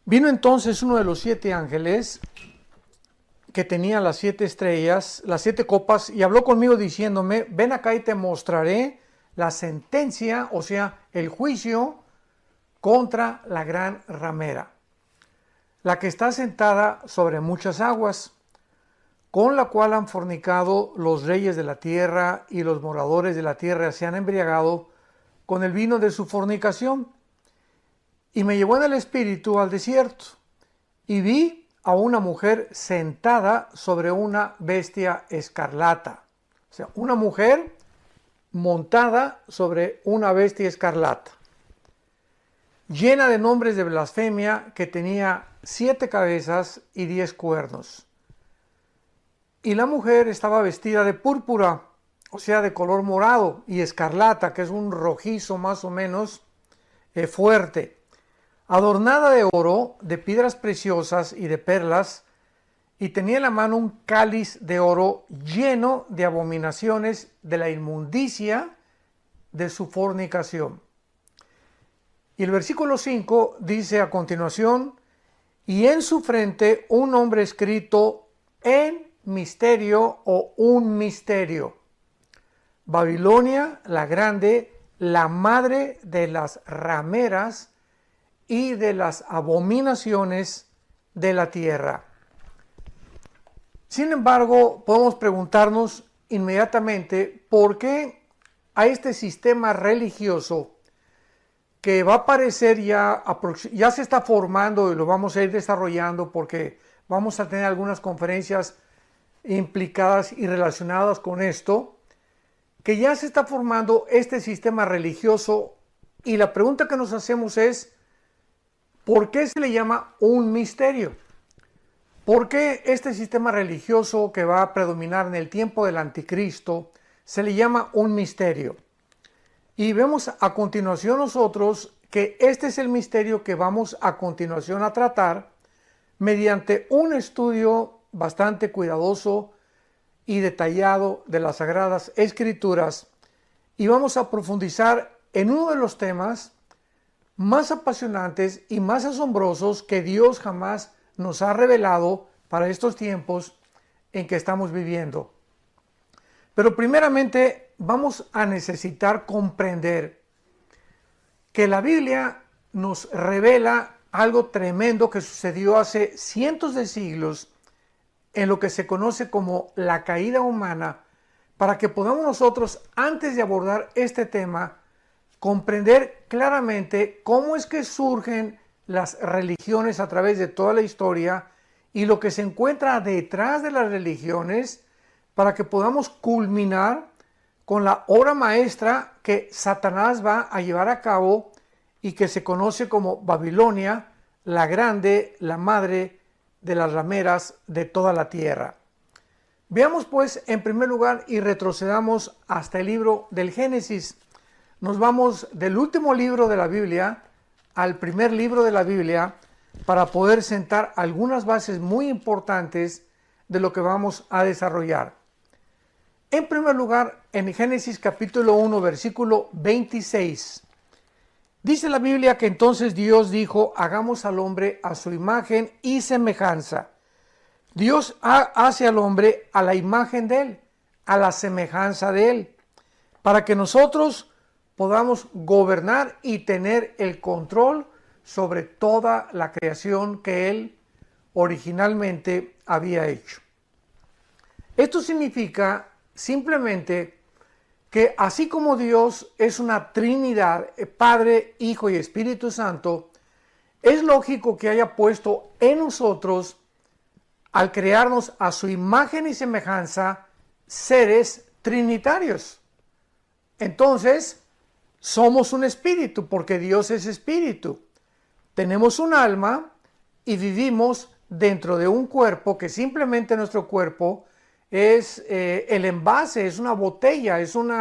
Vino entonces uno de los 7 ángeles que tenía las 7 estrellas, las 7 copas, y habló conmigo diciéndome, ven acá y te mostraré la sentencia, o sea, el juicio contra la gran ramera, la que está sentada sobre muchas aguas, con la cual han fornicado los reyes de la tierra, y los moradores de la tierra se han embriagado con el vino de su fornicación. Y me llevó en el espíritu al desierto, y vi a una mujer sentada sobre una bestia escarlata. O sea, una mujer montada sobre una bestia escarlata, llena de nombres de blasfemia, que tenía 7 cabezas y 10 cuernos. Y la mujer estaba vestida de púrpura, o sea, de color morado, y escarlata, que es un rojizo más o menos fuerte, adornada de oro, de piedras preciosas y de perlas, y tenía en la mano un cáliz de oro lleno de abominaciones de la inmundicia de su fornicación. Y el versículo 5 dice a continuación, y en su frente un nombre escrito en misterio o un misterio. Babilonia la grande, la madre de las rameras y de las abominaciones de la tierra. Sin embargo, podemos preguntarnos inmediatamente por qué a este sistema religioso que va a aparecer ya se está formando, y lo vamos a ir desarrollando porque vamos a tener algunas conferencias implicadas y relacionadas con esto, que ya se está formando este sistema religioso, y la pregunta que nos hacemos es, ¿por qué se le llama un misterio? ¿Por qué este sistema religioso que va a predominar en el tiempo del anticristo se le llama un misterio? Y vemos a continuación nosotros que este es el misterio que vamos a continuación a tratar mediante un estudio bastante cuidadoso y detallado de las Sagradas Escrituras, y vamos a profundizar en uno de los temas más apasionantes y más asombrosos que Dios jamás nos ha revelado para estos tiempos en que estamos viviendo. Pero primeramente vamos a necesitar comprender que la Biblia nos revela algo tremendo que sucedió hace cientos de siglos en lo que se conoce como la caída humana, para que podamos nosotros, antes de abordar este tema, comprender claramente cómo es que surgen las religiones a través de toda la historia y lo que se encuentra detrás de las religiones, para que podamos culminar con la obra maestra que Satanás va a llevar a cabo y que se conoce como Babilonia, la grande, la madre de las rameras de toda la tierra. Veamos pues en primer lugar y retrocedamos hasta el libro del Génesis. Nos vamos del último libro de la Biblia al primer libro de la Biblia para poder sentar algunas bases muy importantes de lo que vamos a desarrollar. En primer lugar, en Génesis capítulo 1, versículo 26, dice la Biblia que entonces Dios dijo, hagamos al hombre a su imagen y semejanza. Dios hace al hombre a la imagen de él, a la semejanza de él, para que nosotros podamos gobernar y tener el control sobre toda la creación que él originalmente había hecho. Esto significa simplemente que así como Dios es una Trinidad, Padre, Hijo y Espíritu Santo, es lógico que haya puesto en nosotros, al crearnos a su imagen y semejanza, seres trinitarios. Entonces, somos un espíritu, porque Dios es espíritu. Tenemos un alma y vivimos dentro de un cuerpo que simplemente nuestro cuerpo es el envase, es una botella, es un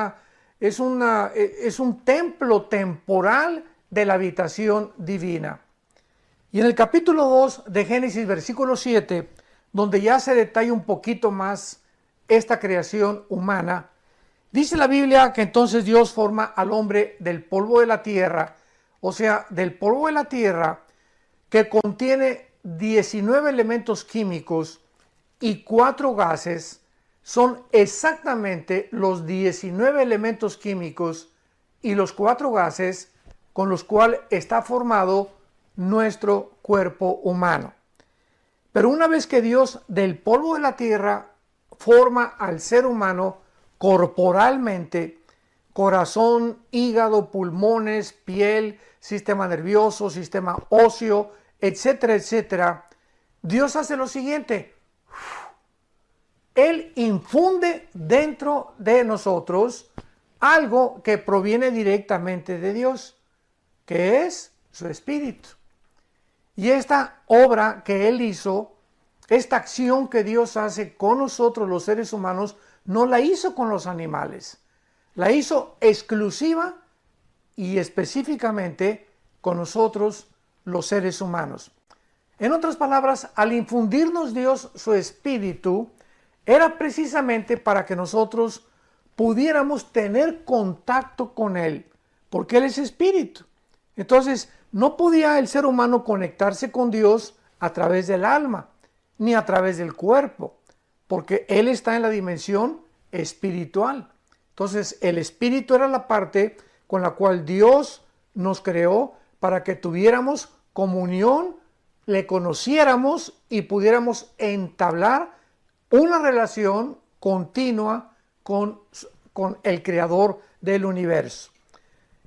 templo temporal de la habitación divina. Y en el capítulo 2 de Génesis, versículo 7, donde ya se detalla un poquito más esta creación humana, dice la Biblia que entonces Dios forma al hombre del polvo de la tierra, o sea, del polvo de la tierra, que contiene 19 elementos químicos y 4 gases, son exactamente los 19 elementos químicos y los 4 gases con los cuales está formado nuestro cuerpo humano. Pero una vez que Dios del polvo de la tierra forma al ser humano corporalmente, corazón, hígado, pulmones, piel, sistema nervioso, sistema óseo, etcétera, etcétera, Dios hace lo siguiente: Él infunde dentro de nosotros algo que proviene directamente de Dios, que es su Espíritu. Y esta obra que Él hizo, esta acción que Dios hace con nosotros los seres humanos, no la hizo con los animales, la hizo exclusiva y específicamente con nosotros los seres humanos. En otras palabras, al infundirnos Dios su Espíritu, era precisamente para que nosotros pudiéramos tener contacto con Él, porque Él es Espíritu. Entonces, no podía el ser humano conectarse con Dios a través del alma, ni a través del cuerpo, porque Él está en la dimensión espiritual. Entonces, el Espíritu era la parte con la cual Dios nos creó para que tuviéramos comunión, le conociéramos y pudiéramos entablar una relación continua con el Creador del universo.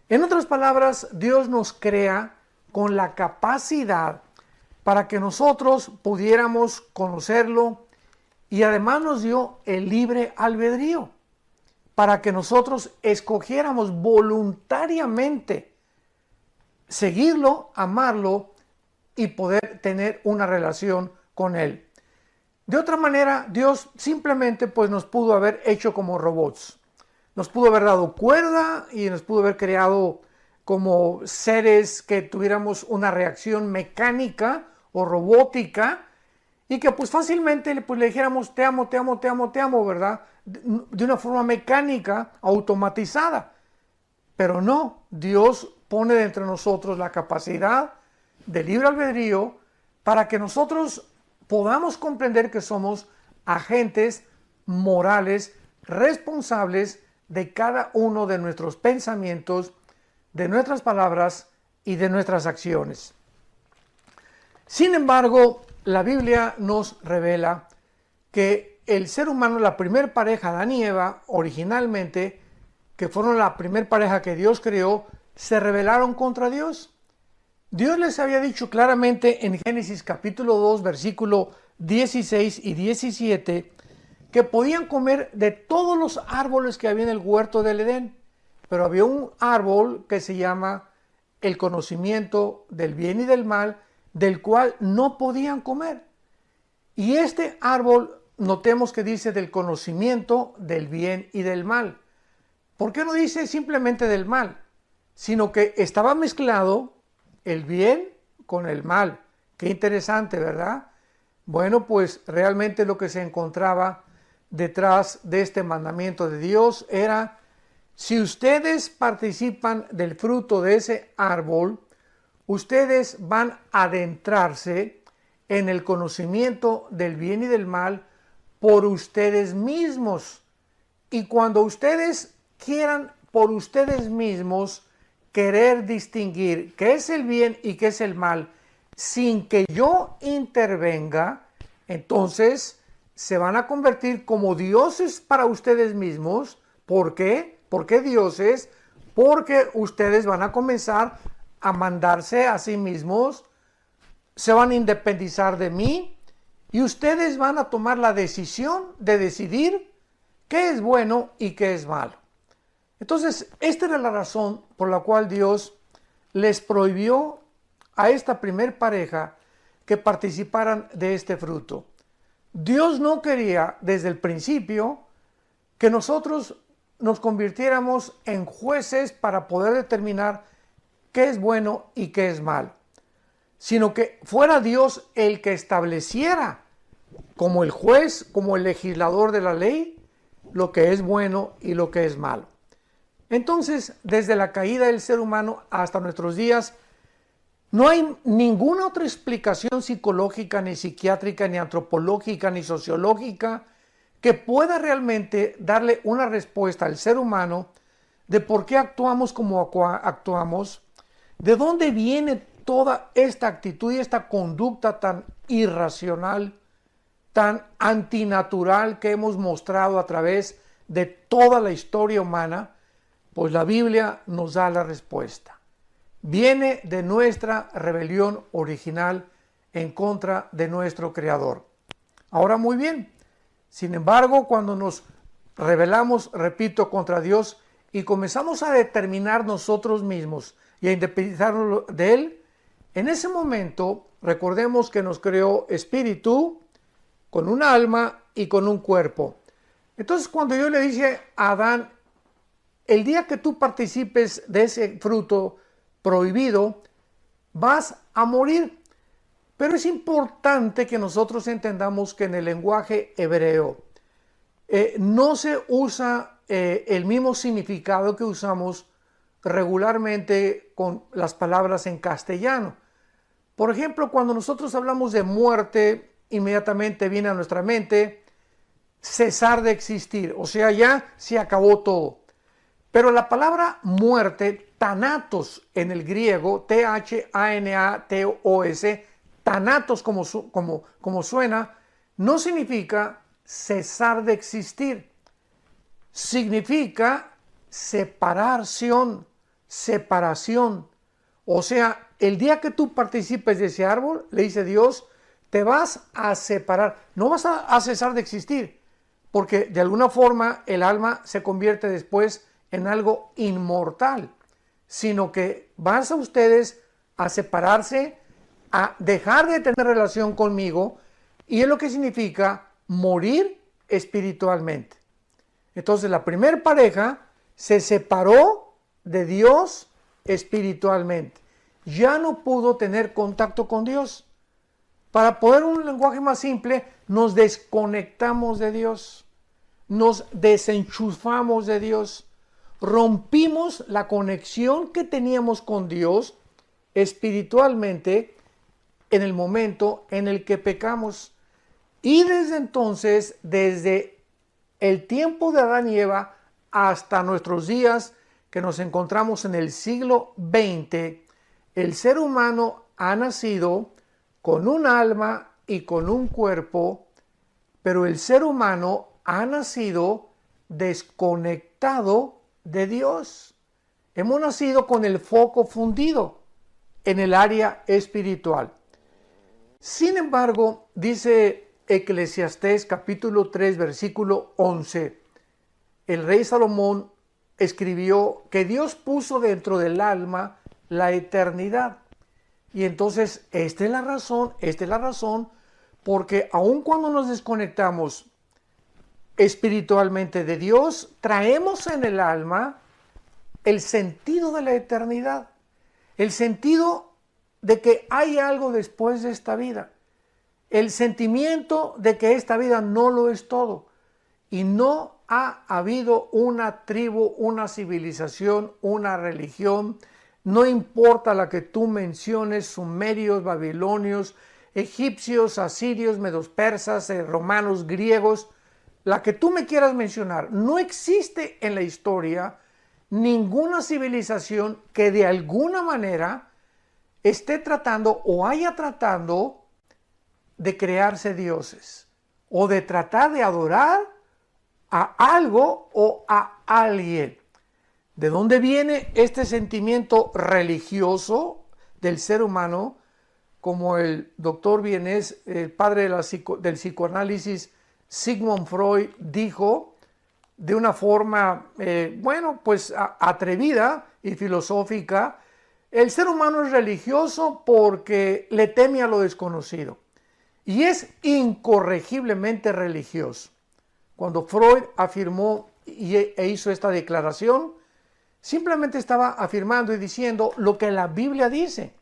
En otras palabras, Dios nos crea con la capacidad para que nosotros pudiéramos conocerlo, y además nos dio el libre albedrío para que nosotros escogiéramos voluntariamente seguirlo, amarlo y poder tener una relación con Él. De otra manera, Dios simplemente pues nos pudo haber hecho como robots. Nos pudo haber dado cuerda y nos pudo haber creado como seres que tuviéramos una reacción mecánica o robótica y que pues fácilmente le dijéramos te amo, te amo, te amo, te amo, ¿verdad? De una forma mecánica, automatizada. Pero no, Dios pone dentro de nosotros la capacidad de libre albedrío para que nosotros podamos comprender que somos agentes morales responsables de cada uno de nuestros pensamientos, de nuestras palabras y de nuestras acciones. Sin embargo, la Biblia nos revela que el ser humano, la primer pareja, Adán y Eva, originalmente, que fueron la primer pareja que Dios creó, se rebelaron contra Dios. Dios les había dicho claramente en Génesis capítulo 2, versículo 16 y 17, que podían comer de todos los árboles que había en el huerto del Edén, pero había un árbol que se llama el conocimiento del bien y del mal, del cual no podían comer. Y este árbol, notemos que dice del conocimiento del bien y del mal. ¿Por qué no dice simplemente del mal? Sino que estaba mezclado el bien con el mal. Qué interesante, ¿verdad? Bueno, pues realmente lo que se encontraba detrás de este mandamiento de Dios era: si ustedes participan del fruto de ese árbol, ustedes van a adentrarse en el conocimiento del bien y del mal por ustedes mismos. Y cuando ustedes quieran por ustedes mismos querer distinguir qué es el bien y qué es el mal, sin que yo intervenga, entonces se van a convertir como dioses para ustedes mismos. ¿Por qué? ¿Por qué dioses? Porque ustedes van a comenzar a mandarse a sí mismos, se van a independizar de mí y ustedes van a tomar la decisión de decidir qué es bueno y qué es malo. Entonces, esta era la razón por la cual Dios les prohibió a esta primer pareja que participaran de este fruto. Dios no quería desde el principio que nosotros nos convirtiéramos en jueces para poder determinar qué es bueno y qué es malo, sino que fuera Dios el que estableciera como el juez, como el legislador de la ley, lo que es bueno y lo que es malo. Entonces, desde la caída del ser humano hasta nuestros días, No hay ninguna otra explicación psicológica, ni psiquiátrica, ni antropológica, ni sociológica que pueda realmente darle una respuesta al ser humano de por qué actuamos como actuamos, de dónde viene toda esta actitud y esta conducta tan irracional, tan antinatural que hemos mostrado a través de toda la historia humana. Pues la Biblia nos da la respuesta. Viene de nuestra rebelión original en contra de nuestro Creador. Ahora, muy bien, sin embargo, cuando nos rebelamos, repito, contra Dios y comenzamos a determinar nosotros mismos y a independizarnos de Él, en ese momento recordemos que nos creó espíritu, con un alma y con un cuerpo. Entonces, cuando yo le dije a Adán, el día que tú participes de ese fruto prohibido, vas a morir. Pero es importante que nosotros entendamos que en el lenguaje hebreo no se usa el mismo significado que usamos regularmente con las palabras en castellano. Por ejemplo, cuando nosotros hablamos de muerte, inmediatamente viene a nuestra mente cesar de existir, o sea, ya se acabó todo. Pero la palabra muerte, thanatos en el griego, Thanatos, thanatos como suena, no significa cesar de existir. Significa separación. O sea, el día que tú participes de ese árbol, le dice Dios, te vas a separar. No vas a cesar de existir, porque de alguna forma el alma se convierte después en algo inmortal, sino que vas a ustedes a separarse, a dejar de tener relación conmigo, y es lo que significa morir espiritualmente. Entonces la primera pareja se separó de Dios espiritualmente. Ya no pudo tener contacto con Dios. Para poner un lenguaje más simple, nos desconectamos de Dios, nos desenchufamos de Dios, rompimos la conexión que teníamos con Dios espiritualmente en el momento en el que pecamos. Y desde entonces, desde el tiempo de Adán y Eva hasta nuestros días que nos encontramos en el siglo XX, el ser humano ha nacido con un alma y con un cuerpo, pero el ser humano ha nacido desconectado de Dios. Hemos nacido con el foco fundido en el área espiritual. Sin embargo, dice Eclesiastés capítulo 3, versículo 11, el rey Salomón escribió que Dios puso dentro del alma la eternidad. Y entonces esta es la razón, porque aun cuando nos desconectamos espiritualmente de Dios, traemos en el alma el sentido de la eternidad, el sentido de que hay algo después de esta vida, el sentimiento de que esta vida no lo es todo y no ha habido una tribu, una civilización, una religión, no importa la que tú menciones, sumerios, babilonios, egipcios, asirios, medos persas, romanos, griegos, la que tú me quieras mencionar, no existe en la historia ninguna civilización que de alguna manera esté tratando o haya tratando de crearse dioses o de tratar de adorar a algo o a alguien. ¿De dónde viene este sentimiento religioso del ser humano? Como el doctor vienés, el padre del psicoanálisis, Sigmund Freud, dijo de una forma, atrevida y filosófica, el ser humano es religioso porque le teme a lo desconocido y es incorregiblemente religioso. Cuando Freud afirmó e hizo esta declaración, simplemente estaba afirmando y diciendo lo que la Biblia dice.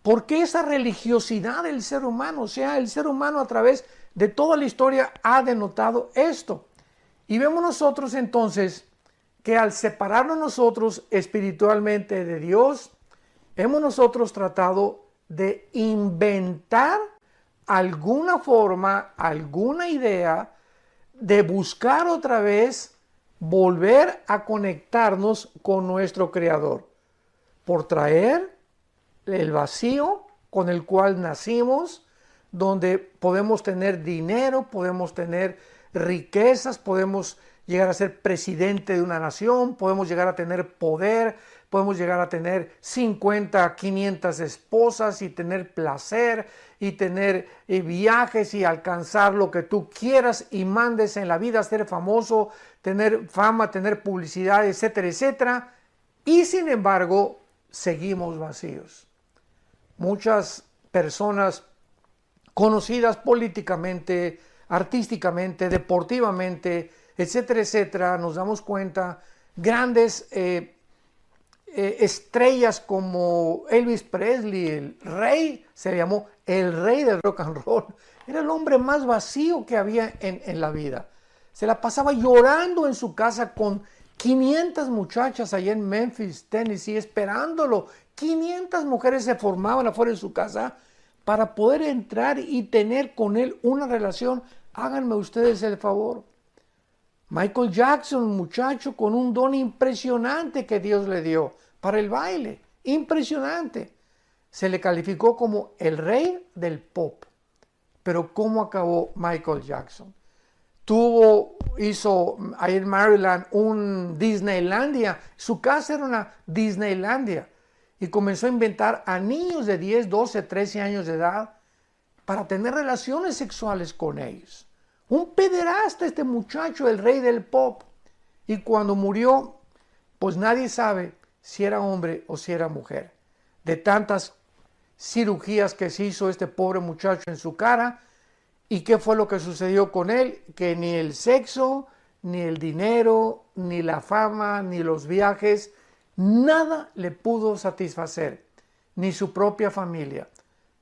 ¿Por qué esa religiosidad del ser humano? O sea, el ser humano a través de toda la historia ha denotado esto. Y vemos nosotros entonces que al separarnos nosotros espiritualmente de Dios hemos nosotros tratado de inventar alguna forma, alguna idea de buscar otra vez volver a conectarnos con nuestro Creador, por traer el vacío con el cual nacimos, donde podemos tener dinero, podemos tener riquezas, podemos llegar a ser presidente de una nación, podemos llegar a tener poder, podemos llegar a tener 50, 500 esposas y tener placer y tener viajes y alcanzar lo que tú quieras y mandes en la vida, ser famoso, tener fama, tener publicidad, etcétera, etcétera. Y sin embargo, seguimos vacíos. Muchas personas conocidas políticamente, artísticamente, deportivamente, etcétera, etcétera, nos damos cuenta, grandes estrellas como Elvis Presley, el rey, se llamó el rey del rock and roll, era el hombre más vacío que había en la vida. Se la pasaba llorando en su casa con 500 muchachas allá en Memphis, Tennessee, esperándolo. 500 mujeres se formaban afuera de su casa para poder entrar y tener con él una relación. Háganme ustedes el favor. Michael Jackson, un muchacho con un don impresionante que Dios le dio para el baile. Impresionante. Se le calificó como el rey del pop. Pero ¿cómo acabó Michael Jackson? Hizo ahí en Maryland un Disneylandia. Su casa era una Disneylandia. Y comenzó a inventar a niños de 10, 12, 13 años de edad para tener relaciones sexuales con ellos. Un pederasta este muchacho, el rey del pop. Y cuando murió, pues nadie sabe si era hombre o si era mujer. De tantas cirugías que se hizo este pobre muchacho en su cara. ¿Y qué fue lo que sucedió con él? Que ni el sexo, ni el dinero, ni la fama, ni los viajes, nada le pudo satisfacer, ni su propia familia.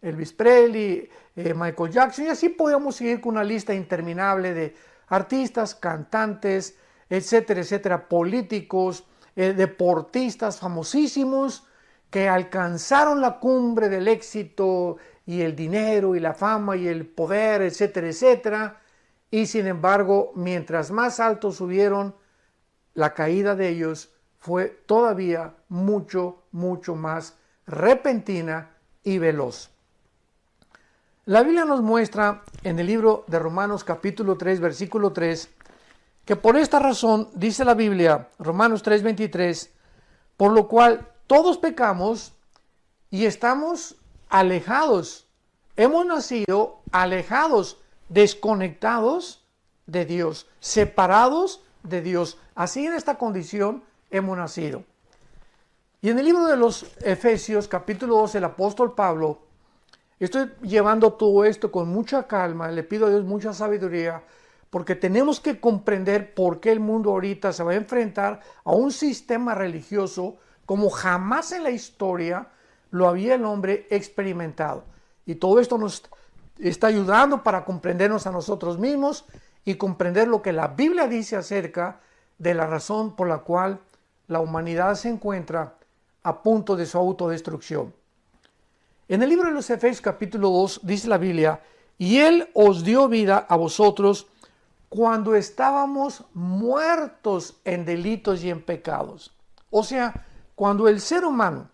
Elvis Presley, Michael Jackson, y así podíamos seguir con una lista interminable de artistas, cantantes, etcétera, etcétera, políticos, deportistas famosísimos que alcanzaron la cumbre del éxito y el dinero y la fama y el poder, etcétera, etcétera. Y sin embargo, mientras más alto subieron, la caída de ellos fue todavía mucho, mucho más repentina y veloz. La Biblia nos muestra en el libro de Romanos capítulo 3, versículo 3, que por esta razón, dice la Biblia, Romanos 3, 23, por lo cual todos pecamos y estamos alejados, hemos nacido alejados, desconectados de Dios, separados de Dios. Así en esta condición hemos nacido. Y en el libro de los Efesios, capítulo 12, el apóstol Pablo, estoy llevando todo esto con mucha calma, le pido a Dios mucha sabiduría, porque tenemos que comprender por qué el mundo ahorita se va a enfrentar a un sistema religioso como jamás en la historia lo había el hombre experimentado. Y todo esto nos está ayudando para comprendernos a nosotros mismos y comprender lo que la Biblia dice acerca de la razón por la cual la humanidad se encuentra a punto de su autodestrucción. En el libro de los Efesios capítulo 2 dice la Biblia, y Él os dio vida a vosotros cuando estábamos muertos en delitos y en pecados. O sea, cuando el ser humano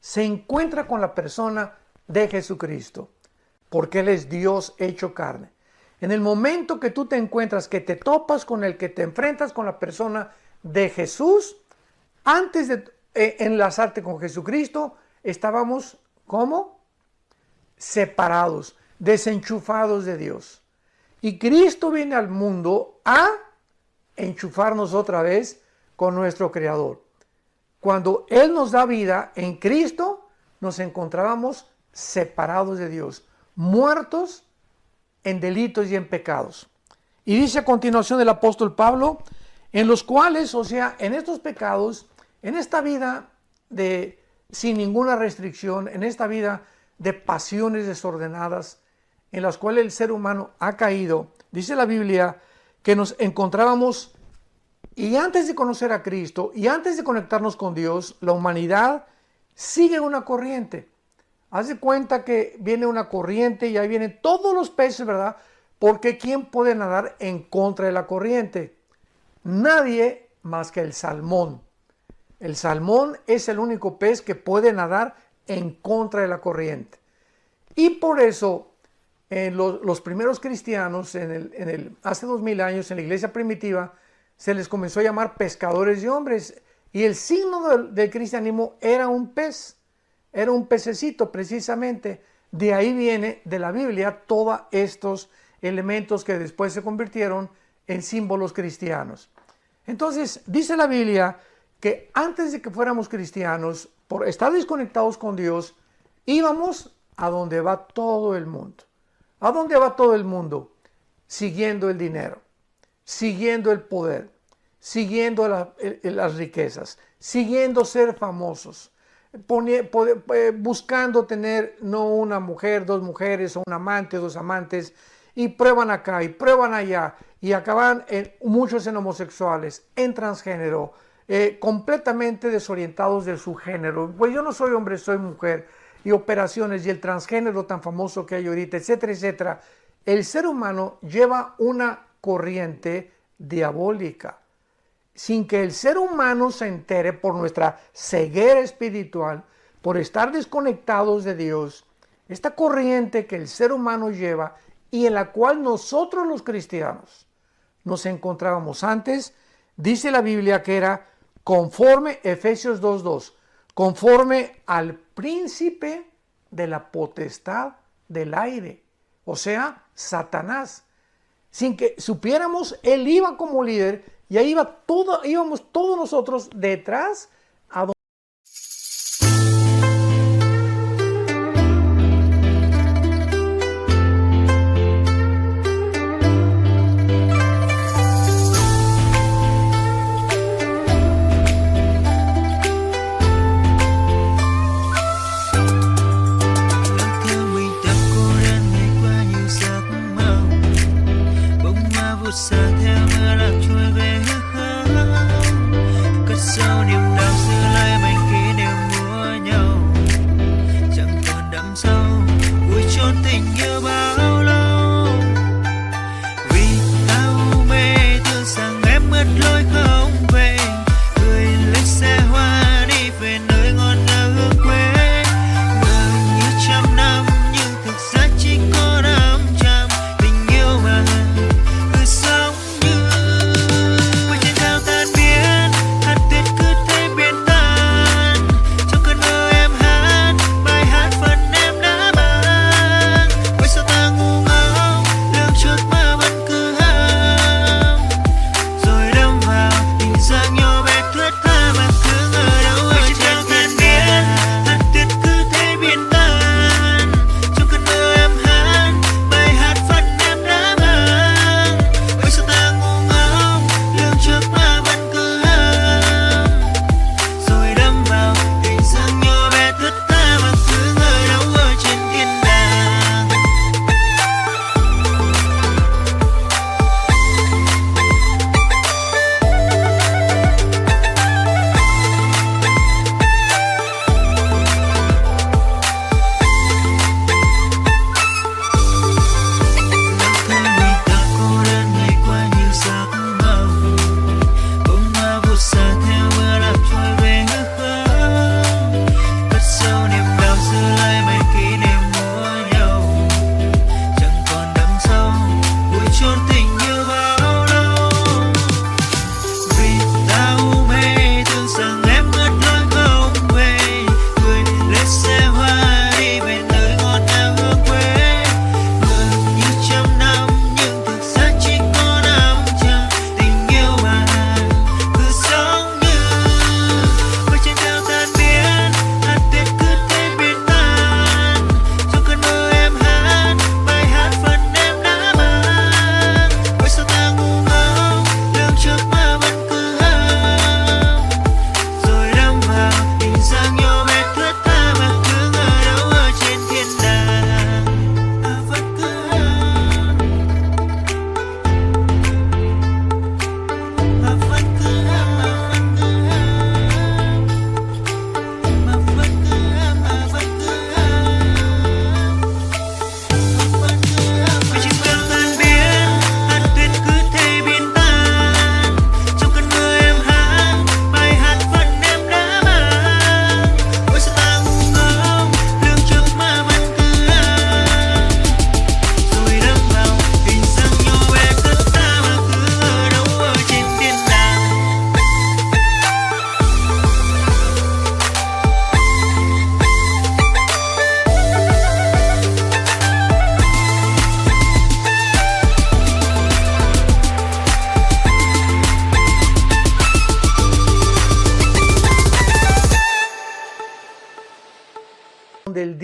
se encuentra con la persona de Jesucristo, porque Él es Dios hecho carne. En el momento que tú te encuentras, que te topas con el que te enfrentas con la persona de Jesús, antes de enlazarte con Jesucristo, estábamos, ¿cómo? Separados, desenchufados de Dios. Y Cristo viene al mundo a enchufarnos otra vez con nuestro Creador. Cuando Él nos da vida en Cristo, nos encontrábamos separados de Dios, muertos en delitos y en pecados. Y dice a continuación el apóstol Pablo, en los cuales, o sea, en estos pecados, en esta vida sin ninguna restricción, en esta vida de pasiones desordenadas, en las cuales el ser humano ha caído, dice la Biblia que nos encontrábamos, y antes de conocer a Cristo, y antes de conectarnos con Dios, la humanidad sigue una corriente. Haz de cuenta que viene una corriente y ahí vienen todos los peces, ¿verdad? Porque ¿quién puede nadar en contra de la corriente? Nadie más que el salmón. El salmón es el único pez que puede nadar en contra de la corriente. Y por eso los primeros cristianos hace 2000 años en la iglesia primitiva se les comenzó a llamar pescadores de hombres. Y el signo del cristianismo era un pez. Era un pececito precisamente. De ahí viene de la Biblia todos estos elementos que después se convirtieron en símbolos cristianos. Entonces dice la Biblia que antes de que fuéramos cristianos, por estar desconectados con Dios, íbamos a donde va todo el mundo. ¿A dónde va todo el mundo? Siguiendo el dinero, siguiendo el poder, siguiendo las riquezas, siguiendo ser famosos, buscando tener no una mujer, dos mujeres, o un amante, dos amantes, y prueban acá y prueban allá, y acaban muchos en homosexuales, en transgénero, completamente desorientados de su género. Pues yo no soy hombre, soy mujer, y operaciones, y el transgénero tan famoso que hay ahorita, etcétera, etcétera. El ser humano lleva una corriente diabólica, sin que el ser humano se entere por nuestra ceguera espiritual, por estar desconectados de Dios. Esta corriente que el ser humano lleva y en la cual nosotros los cristianos nos encontrábamos antes, dice la Biblia que era conforme, Efesios 2:2, conforme al príncipe de la potestad del aire, o sea, Satanás. Sin que supiéramos, él iba como líder y ahí íbamos todos nosotros detrás a donde.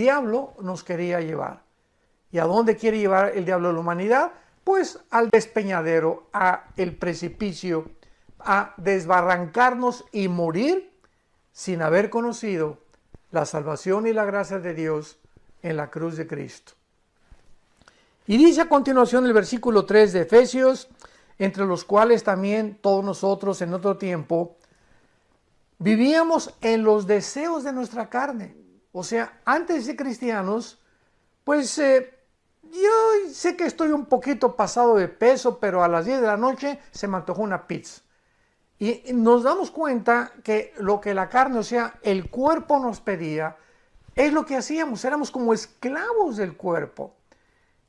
diablo nos quería llevar. ¿Y a dónde quiere llevar el diablo a la humanidad? Pues al despeñadero, a el precipicio, a desbarrancarnos y morir sin haber conocido la salvación y la gracia de Dios en la cruz de Cristo. Y dice a continuación el versículo 3 de Efesios, entre los cuales también todos nosotros en otro tiempo vivíamos en los deseos de nuestra carne. O sea, antes de ser cristianos, pues yo sé que estoy un poquito pasado de peso, pero a las 10 de la noche se me antojó una pizza. Y nos damos cuenta que lo que la carne, o sea, el cuerpo nos pedía, es lo que hacíamos, éramos como esclavos del cuerpo.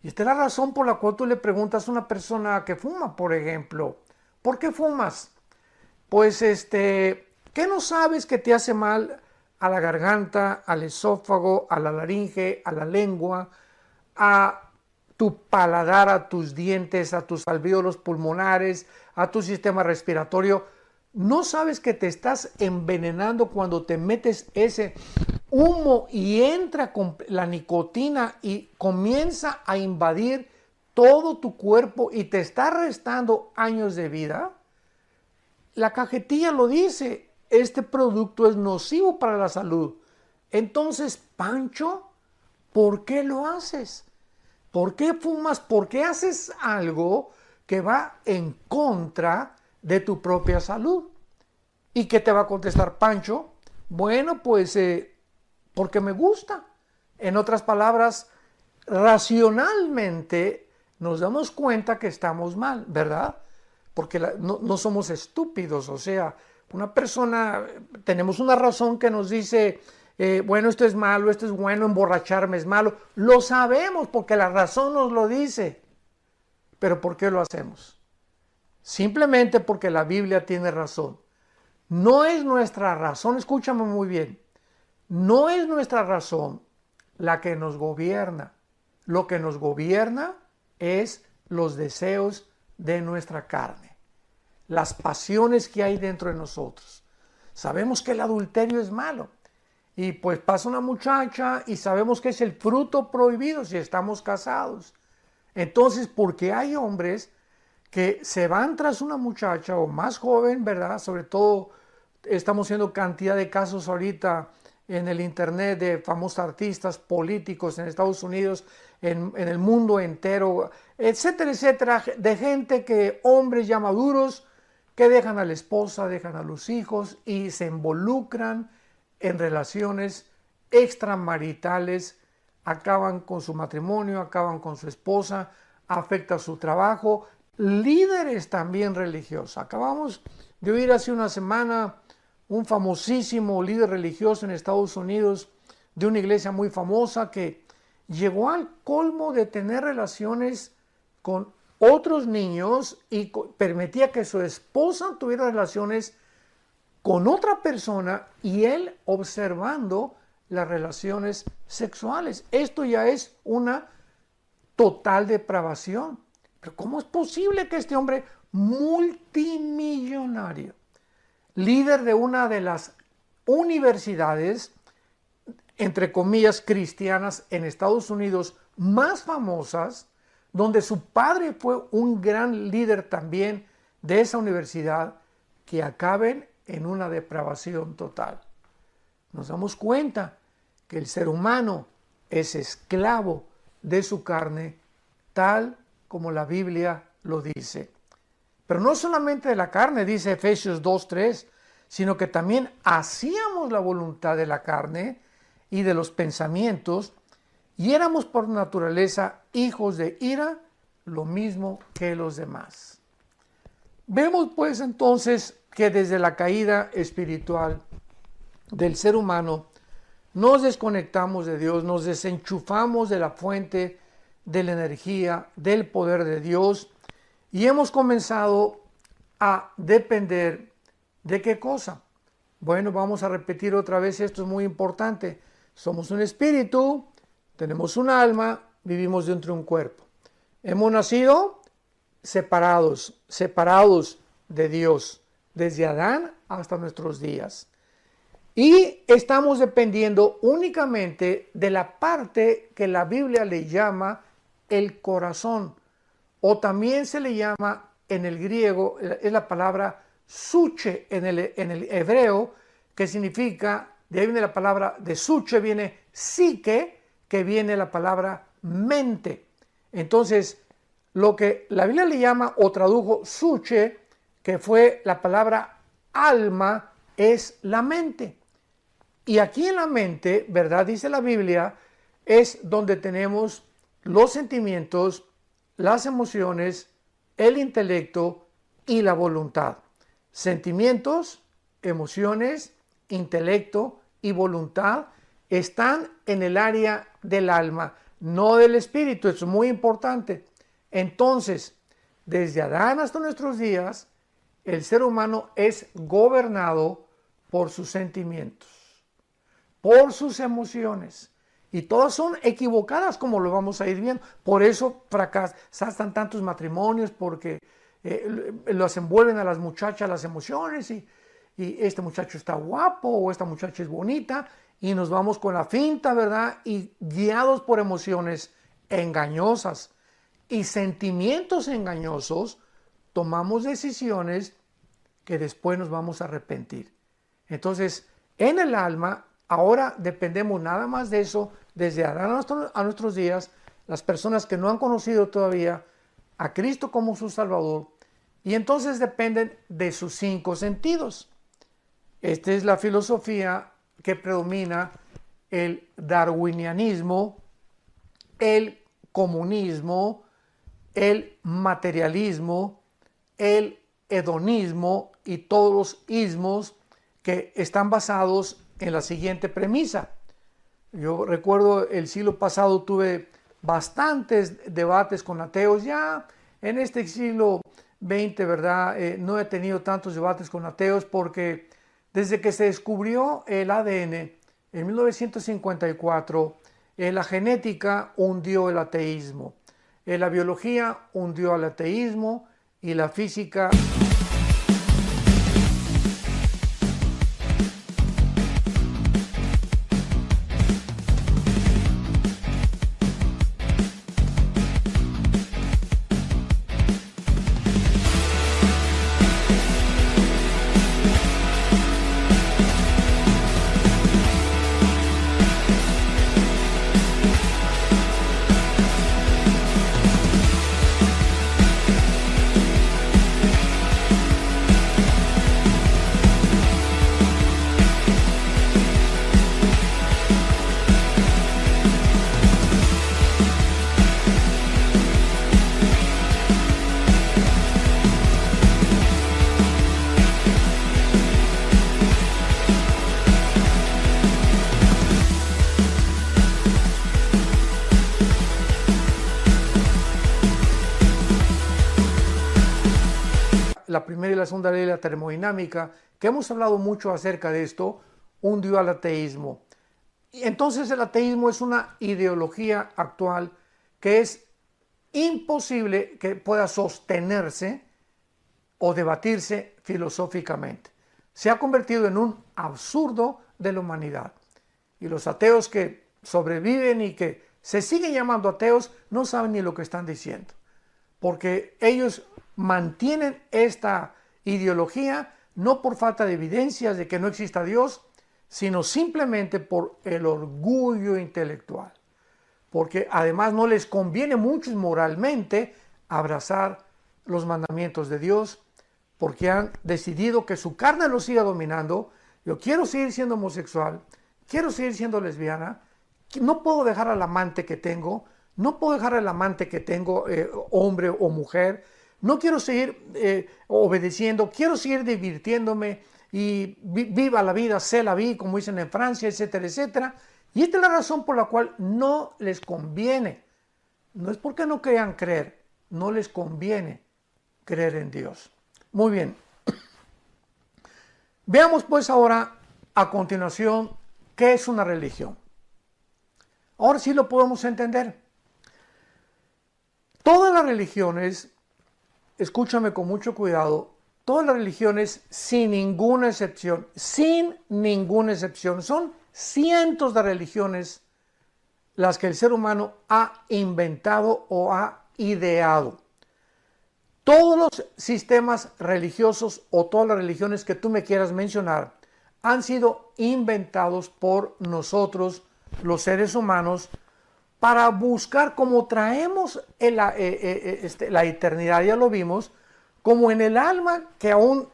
Y esta es la razón por la cual tú le preguntas a una persona que fuma, por ejemplo, ¿por qué fumas? Pues ¿qué no sabes que te hace mal a la garganta, al esófago, a la laringe, a la lengua, a tu paladar, a tus dientes, a tus alvéolos pulmonares, a tu sistema respiratorio? ¿No sabes que te estás envenenando cuando te metes ese humo y entra con la nicotina y comienza a invadir todo tu cuerpo y te está restando años de vida? La cajetilla lo dice, este producto es nocivo para la salud. Entonces, Pancho, ¿por qué lo haces? ¿Por qué fumas? ¿Por qué haces algo que va en contra de tu propia salud? ¿Y qué te va a contestar Pancho? Bueno, pues porque me gusta. En otras palabras, racionalmente nos damos cuenta que estamos mal, ¿verdad? Porque no somos estúpidos, o sea, una persona, tenemos una razón que nos dice, bueno, esto es malo, esto es bueno, emborracharme es malo. Lo sabemos porque la razón nos lo dice. Pero ¿por qué lo hacemos? Simplemente porque la Biblia tiene razón. No es nuestra razón, escúchame muy bien, no es nuestra razón la que nos gobierna. Lo que nos gobierna es los deseos de nuestra carne, las pasiones que hay dentro de nosotros. Sabemos que el adulterio es malo. Y pues pasa una muchacha y sabemos que es el fruto prohibido si estamos casados. Entonces, porque hay hombres que se van tras una muchacha o más joven, ¿verdad? Sobre todo estamos viendo cantidad de casos ahorita en el internet de famosos artistas políticos en Estados Unidos, en el mundo entero, etcétera, etcétera, de gente que, hombres ya maduros, que dejan a la esposa, dejan a los hijos y se involucran en relaciones extramaritales, acaban con su matrimonio, acaban con su esposa, afecta su trabajo. Líderes también religiosos. Acabamos de oír hace una semana un famosísimo líder religioso en Estados Unidos de una iglesia muy famosa que llegó al colmo de tener relaciones con otros niños y permitía que su esposa tuviera relaciones con otra persona y él observando las relaciones sexuales. Esto ya es una total depravación. Pero ¿cómo es posible que este hombre multimillonario, líder de una de las universidades, entre comillas, cristianas en Estados Unidos más famosas, donde su padre fue un gran líder también de esa universidad, que acaben en una depravación total? Nos damos cuenta que el ser humano es esclavo de su carne, tal como la Biblia lo dice. Pero no solamente de la carne, dice Efesios 2:3, sino que también hacíamos la voluntad de la carne y de los pensamientos, y éramos por naturaleza hijos de ira, lo mismo que los demás. Vemos pues entonces que desde la caída espiritual del ser humano nos desconectamos de Dios, nos desenchufamos de la fuente de la energía, del poder de Dios, y hemos comenzado a depender de ¿qué cosa? Bueno, vamos a repetir otra vez, esto es muy importante. Somos un espíritu, tenemos un alma, vivimos dentro de un cuerpo. Hemos nacido separados de Dios, desde Adán hasta nuestros días. Y estamos dependiendo únicamente de la parte que la Biblia le llama el corazón, o también se le llama en el griego, es la palabra suche en el hebreo, que significa, de ahí viene la palabra de suche, viene psique, que viene la palabra mente. Entonces, lo que la Biblia le llama o tradujo suche, que fue la palabra alma, es la mente. Y aquí en la mente, ¿verdad? Dice la Biblia, es donde tenemos los sentimientos, las emociones, el intelecto y la voluntad. Sentimientos, emociones, intelecto y voluntad están en el área del alma, no del espíritu. Eso es muy importante. Entonces, desde Adán hasta nuestros días, el ser humano es gobernado por sus sentimientos, por sus emociones, y todas son equivocadas, como lo vamos a ir viendo. Por eso fracasan tantos matrimonios, porque los envuelven a las muchachas las emociones, y este muchacho está guapo o esta muchacha es bonita, y nos vamos con la finta, ¿verdad? Y guiados por emociones engañosas y sentimientos engañosos, tomamos decisiones que después nos vamos a arrepentir. Entonces, en el alma, ahora dependemos nada más de eso, desde Adán a nuestros días, las personas que no han conocido todavía a Cristo como su Salvador, y entonces dependen de sus 5 sentidos. Esta es la filosofía que predomina: el darwinianismo, el comunismo, el materialismo, el hedonismo y todos los ismos que están basados en la siguiente premisa. Yo recuerdo el siglo pasado tuve bastantes debates con ateos. Ya en este siglo XX, ¿verdad? No he tenido tantos debates con ateos, porque desde que se descubrió el ADN en 1954, la genética hundió el ateísmo, la biología hundió el ateísmo y la física. La primera y la segunda ley de la termodinámica, que hemos hablado mucho acerca de esto, hundió al ateísmo. Y entonces el ateísmo es una ideología actual que es imposible que pueda sostenerse o debatirse filosóficamente. Se ha convertido en un absurdo de la humanidad. Y los ateos que sobreviven y que se siguen llamando ateos no saben ni lo que están diciendo, porque ellos mantienen esta ideología no por falta de evidencias de que no exista Dios, sino simplemente por el orgullo intelectual, porque además no les conviene mucho moralmente abrazar los mandamientos de Dios, porque han decidido que su carne los siga dominando. Yo quiero seguir siendo homosexual, quiero seguir siendo lesbiana, no puedo dejar al amante que tengo, no puedo dejar al amante que tengo, hombre o mujer. No quiero seguir obedeciendo, quiero seguir divirtiéndome y viva la vida, c'est la vie, como dicen en Francia, etcétera, etcétera. Y esta es la razón por la cual no les conviene. No es porque no quieran creer, no les conviene creer en Dios. Muy bien. Veamos pues ahora a continuación qué es una religión. Ahora sí lo podemos entender. Todas las religiones, escúchame con mucho cuidado, todas las religiones, sin ninguna excepción, son cientos de religiones las que el ser humano ha inventado o ha ideado. Todos los sistemas religiosos o todas las religiones que tú me quieras mencionar han sido inventados por nosotros, los seres humanos, para buscar, como traemos la eternidad, ya lo vimos, como en el alma que aún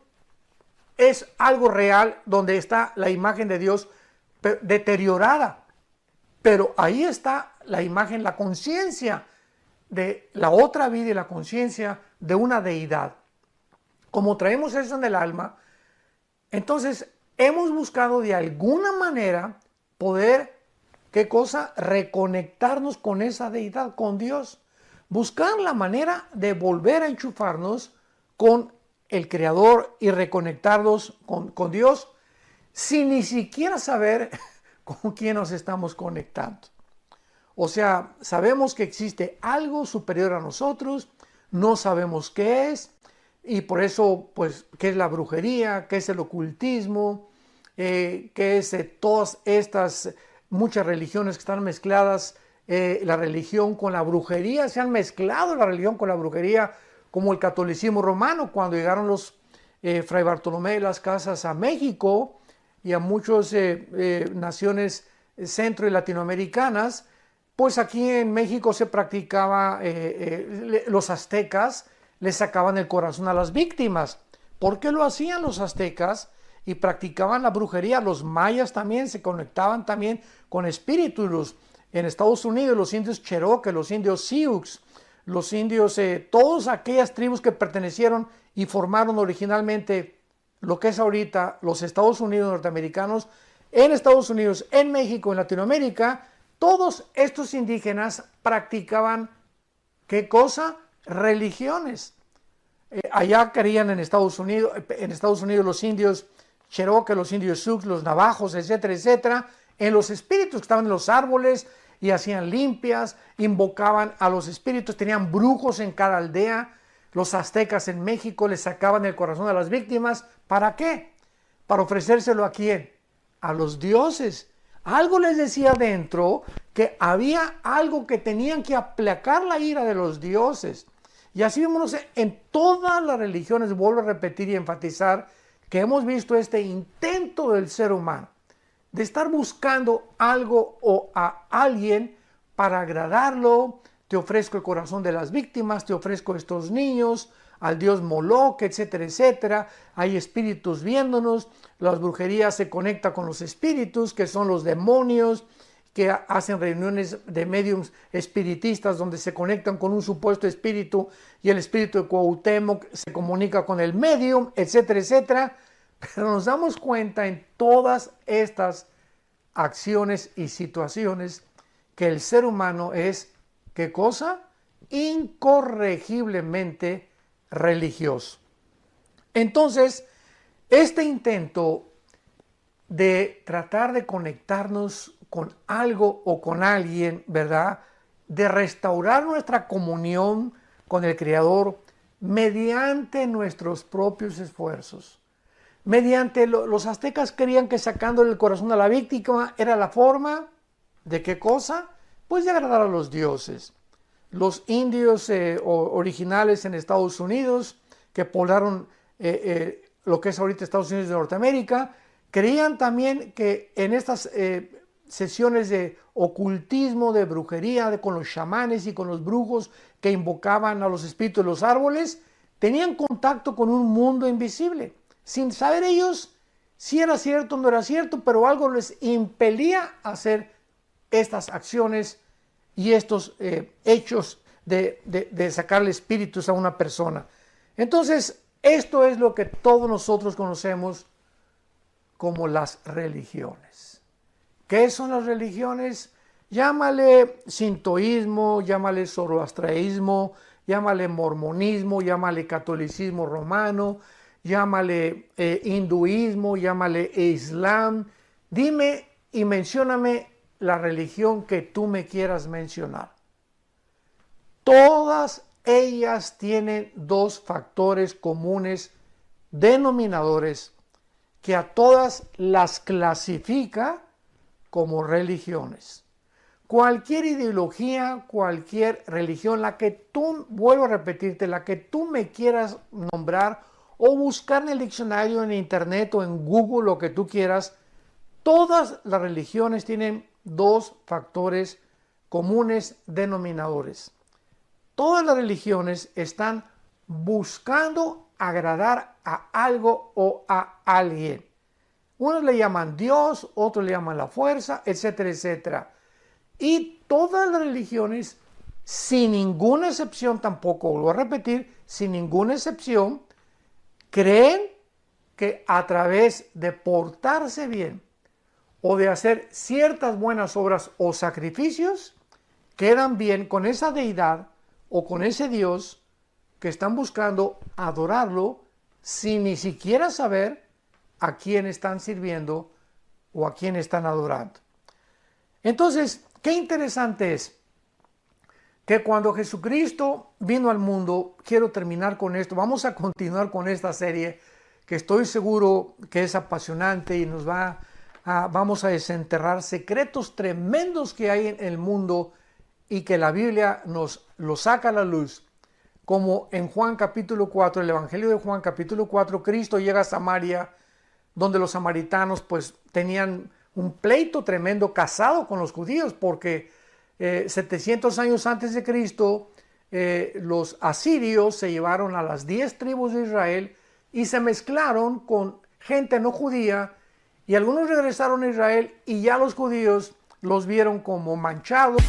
es algo real, donde está la imagen de Dios deteriorada. Pero ahí está la imagen, la conciencia de la otra vida y la conciencia de una deidad. Como traemos eso en el alma, entonces hemos buscado de alguna manera poder, ¿qué cosa? Reconectarnos con esa deidad, con Dios. Buscar la manera de volver a enchufarnos con el Creador y reconectarnos con Dios sin ni siquiera saber con quién nos estamos conectando. O sea, sabemos que existe algo superior a nosotros, no sabemos qué es, y por eso, pues, ¿qué es la brujería? ¿Qué es el ocultismo? ¿Qué es todas estas muchas religiones que están mezcladas? La religión con la brujería, se han mezclado la religión con la brujería, como el catolicismo romano, cuando llegaron los Fray Bartolomé de las Casas a México y a muchas naciones centro y latinoamericanas. Pues aquí en México se practicaba, los aztecas le sacaban el corazón a las víctimas. ¿Por qué lo hacían los aztecas? Y practicaban la brujería. Los mayas también se conectaban también con espíritus. En Estados Unidos los indios Cherokee, los indios Sioux, los indios, todas aquellas tribus que pertenecieron y formaron originalmente lo que es ahorita los Estados Unidos norteamericanos, en Estados Unidos, en México, en Latinoamérica, todos estos indígenas practicaban, ¿qué cosa? Religiones. Allá creían en Estados Unidos los indios Cherokee, los indios Sioux, los navajos, etcétera, etcétera, en los espíritus que estaban en los árboles y hacían limpias, invocaban a los espíritus, tenían brujos en cada aldea. Los aztecas en México les sacaban el corazón a las víctimas. ¿Para qué? Para ofrecérselo ¿a quién? A los dioses. Algo les decía dentro que había algo que tenían que aplacar la ira de los dioses. Y así vemos en todas las religiones, vuelvo a repetir y enfatizar, que hemos visto este intento del ser humano de estar buscando algo o a alguien para agradarlo. Te ofrezco el corazón de las víctimas, te ofrezco estos niños, al dios Moloch, etcétera, etcétera. Hay espíritus viéndonos, las brujerías se conecta con los espíritus, que son los demonios, que hacen reuniones de mediums espiritistas donde se conectan con un supuesto espíritu y el espíritu de Cuauhtémoc se comunica con el medium, etcétera, etcétera. Pero nos damos cuenta en todas estas acciones y situaciones que el ser humano es, ¿qué cosa? Incorregiblemente religioso. Entonces, este intento de tratar de conectarnos con algo o con alguien, ¿verdad? De restaurar nuestra comunión con el Creador mediante nuestros propios esfuerzos. Los aztecas creían que sacándole el corazón a la víctima era la forma de ¿qué cosa? Pues de agradar a los dioses. Los indios originales en Estados Unidos, que poblaron lo que es ahorita Estados Unidos de Norteamérica, creían también que en estas sesiones de ocultismo, de brujería, con los chamanes y con los brujos que invocaban a los espíritus de los árboles, tenían contacto con un mundo invisible, sin saber ellos si era cierto o no era cierto, pero algo les impelía a hacer estas acciones y estos hechos de sacarle espíritus a una persona. Entonces, esto es lo que todos nosotros conocemos como las religiones. ¿Qué son las religiones? Llámale sintoísmo, llámale zoroastrianismo, llámale mormonismo, llámale catolicismo romano, llámale hinduismo, llámale islam. Dime y mencióname la religión que tú me quieras mencionar. Todas ellas tienen dos factores comunes denominadores que a todas las clasifica como religiones. Cualquier ideología, cualquier religión, la que tú, vuelvo a repetirte, la que tú me quieras nombrar o buscar en el diccionario, en internet o en Google, lo que tú quieras, todas las religiones tienen dos factores comunes denominadores. Todas las religiones están buscando agradar a algo o a alguien. Unos le llaman Dios, otros le llaman la fuerza, etcétera, etcétera. Y todas las religiones, sin ninguna excepción tampoco, vuelvo a repetir, sin ninguna excepción, creen que a través de portarse bien o de hacer ciertas buenas obras o sacrificios, quedan bien con esa deidad o con ese Dios que están buscando adorarlo sin ni siquiera saber a quién están sirviendo o a quién están adorando. Entonces, qué interesante es que cuando Jesucristo vino al mundo, quiero terminar con esto, vamos a continuar con esta serie que estoy seguro que es apasionante y vamos a desenterrar secretos tremendos que hay en el mundo y que la Biblia nos lo saca a la luz. Como en Juan capítulo 4, el Evangelio de Juan capítulo 4, Cristo llega a Samaria, donde los samaritanos pues tenían un pleito tremendo casado con los judíos, porque 700 años antes de Cristo los asirios se llevaron a las 10 tribus de Israel y se mezclaron con gente no judía, y algunos regresaron a Israel y ya los judíos los vieron como manchados.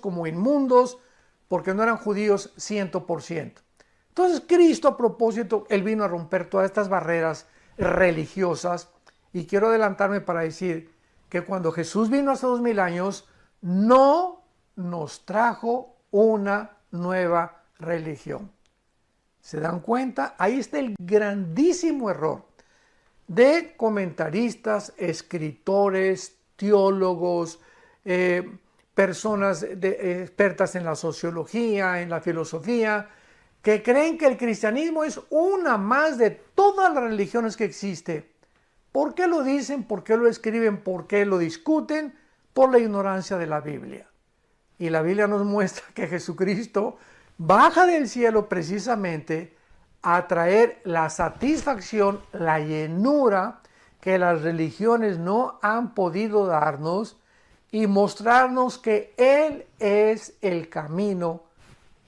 Como inmundos, porque no eran judíos 100%. Entonces Cristo, a propósito, Él vino a romper todas estas barreras religiosas, y quiero adelantarme para decir que cuando Jesús vino hace 2000 años, no nos trajo una nueva religión. ¿Se dan cuenta? Ahí está el grandísimo error de comentaristas, escritores, teólogos, personas expertas en la sociología, en la filosofía, que creen que el cristianismo es una más de todas las religiones que existen. ¿Por qué lo dicen? ¿Por qué lo escriben? ¿Por qué lo discuten? Por la ignorancia de la Biblia. Y la Biblia nos muestra que Jesucristo baja del cielo precisamente a traer la satisfacción, la llenura que las religiones no han podido darnos, y mostrarnos que Él es el camino,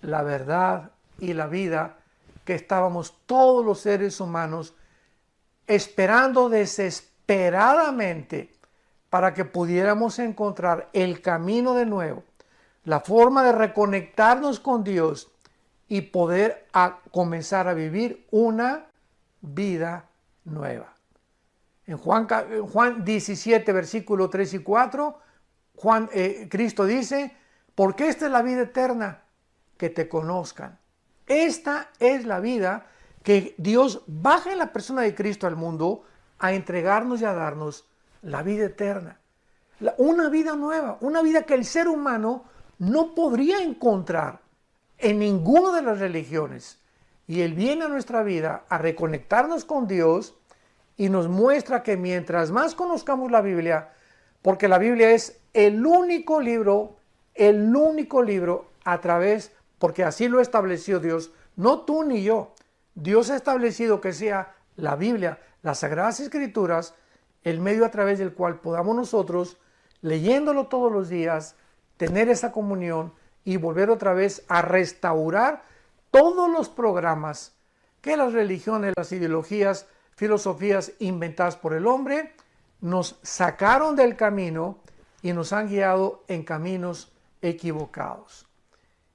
la verdad y la vida, que estábamos todos los seres humanos esperando desesperadamente para que pudiéramos encontrar el camino de nuevo, la forma de reconectarnos con Dios y poder comenzar a vivir una vida nueva. En Juan 17, versículo 3 y 4, Cristo dice, porque esta es la vida eterna, que te conozcan. Esta es la vida que Dios baja en la persona de Cristo al mundo a entregarnos y a darnos la vida eterna. Una vida nueva, una vida que el ser humano no podría encontrar en ninguna de las religiones. Y Él viene a nuestra vida a reconectarnos con Dios y nos muestra que mientras más conozcamos la Biblia, porque la Biblia es el único libro a través, porque así lo estableció Dios, no tú ni yo. Dios ha establecido que sea la Biblia, las Sagradas Escrituras, el medio a través del cual podamos nosotros, leyéndolo todos los días, tener esa comunión y volver otra vez a restaurar todos los programas que las religiones, las ideologías, filosofías inventadas por el hombre nos sacaron del camino y nos han guiado en caminos equivocados.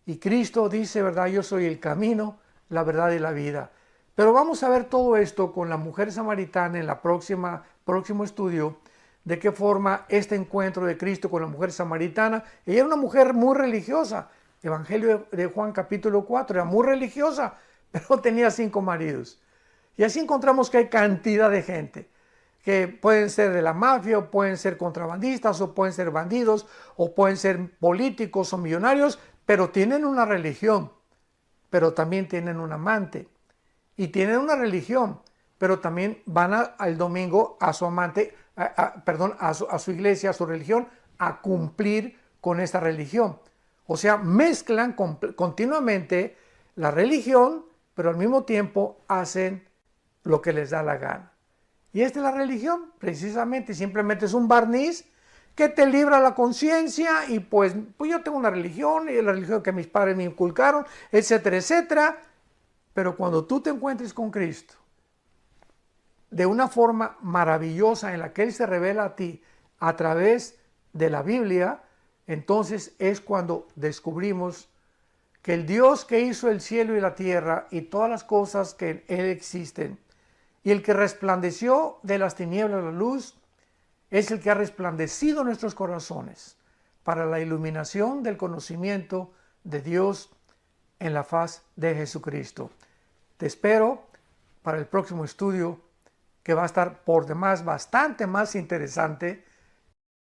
Y Cristo dice, ¿verdad? Yo soy el camino, la verdad y la vida. Pero vamos a ver todo esto con la mujer samaritana en la próximo estudio, de qué forma este encuentro de Cristo con la mujer samaritana. Ella era una mujer muy religiosa. Evangelio de Juan capítulo 4, era muy religiosa, pero tenía 5 maridos. Y así encontramos que hay cantidad de gente que pueden ser de la mafia, o pueden ser contrabandistas, o pueden ser bandidos, o pueden ser políticos o millonarios, pero tienen una religión, pero también tienen un amante. Y tienen una religión, pero también van al domingo a su amante, a su iglesia, a su religión, a cumplir con esta religión. O sea, mezclan continuamente la religión, pero al mismo tiempo hacen lo que les da la gana. Y esta es la religión, precisamente, simplemente es un barniz que te libra la conciencia y pues yo tengo una religión y la religión que mis padres me inculcaron, etcétera, etcétera. Pero cuando tú te encuentres con Cristo de una forma maravillosa en la que Él se revela a ti a través de la Biblia, entonces es cuando descubrimos que el Dios que hizo el cielo y la tierra y todas las cosas que en Él existen, y el que resplandeció de las tinieblas a la luz, es el que ha resplandecido nuestros corazones para la iluminación del conocimiento de Dios en la faz de Jesucristo. Te espero para el próximo estudio, que va a estar por demás bastante más interesante